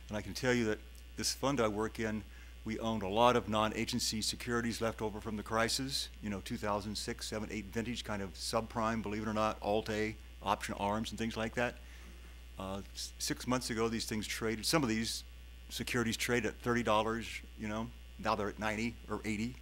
And I can tell you that this fund I work in, we owned a lot of non-agency securities left over from the crisis, 2006, 7, 8 vintage, kind of subprime, believe it or not, Alt-A, option arms and things like that. 6 months ago, these things traded, some of these securities trade at $30, now they're at 90 or 80.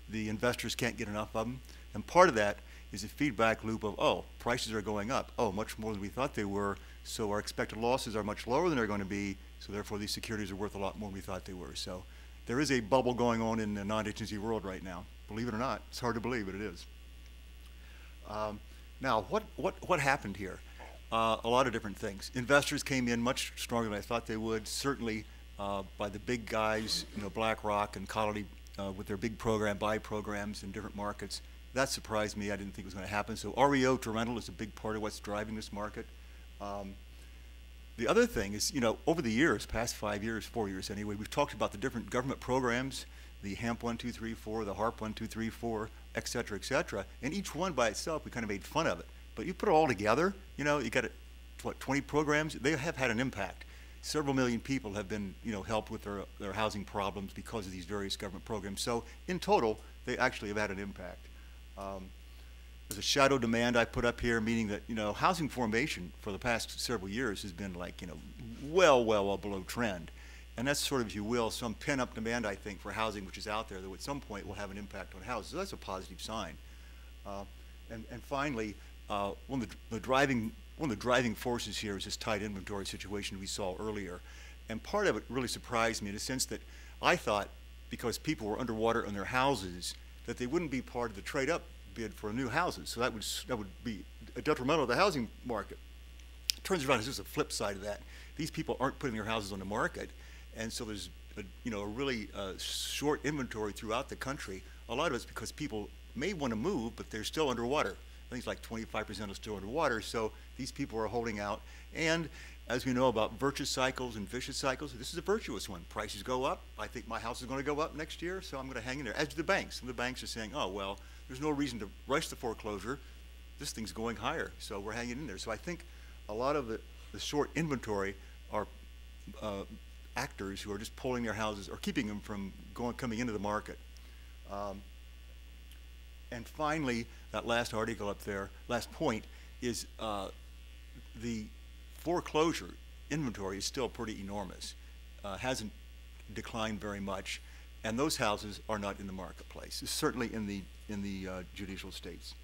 The investors can't get enough of them. And part of that is a feedback loop of, oh, prices are going up. Oh, much more than we thought they were. So our expected losses are much lower than they're going to be. So therefore, these securities are worth a lot more than we thought they were. So there is a bubble going on in the non-agency world right now. Believe it or not, it's hard to believe, but it is. Now, what happened here? A lot of different things. Investors came in much stronger than I thought they would. Certainly by the big guys, BlackRock and Colony with their big buy programs in different markets. That surprised me. I didn't think it was going to happen. So REO to rental is a big part of what's driving this market. The other thing is, over the years, past 5 years, 4 years anyway, we've talked about the different government programs, the HAMP 1, 2, 3, 4, the HARP 1, 2, 3, 4, et cetera, et cetera. And each one by itself, we kind of made fun of it. But you put it all together, you got, 20 programs? They have had an impact. Several million people have been, helped with their housing problems because of these various government programs. So in total, they actually have had an impact. There's a shadow demand I put up here, meaning that, housing formation for the past several years has been like, well below trend. And that's sort of, if you will, some pent-up demand, I think, for housing, which is out there, that at some point will have an impact on houses. So that's a positive sign. And finally, one of the driving forces here is this tight inventory situation we saw earlier. And part of it really surprised me in the sense that I thought, because people were underwater on their houses, that they wouldn't be part of the trade-up bid for new houses. So that would be detrimental to the housing market. It turns around, it's just a flip side of that. These people aren't putting their houses on the market, and so there's a really short inventory throughout the country. A lot of it's because people may want to move, but they're still underwater. I think it's like 25% are still underwater, so these people are holding out. And as we know about virtuous cycles and vicious cycles, this is a virtuous one. Prices go up. I think my house is going to go up next year, so I'm going to hang in there. As do the banks. Some of the banks are saying, oh, well, there's no reason to rush the foreclosure. This thing's going higher, so we're hanging in there. So I think a lot of the short inventory are actors who are just pulling their houses or keeping them from coming into the market. And finally, that last article up there, last point, is the foreclosure inventory is still pretty enormous. Hasn't declined very much, and those houses are not in the marketplace. It's certainly in the judicial states.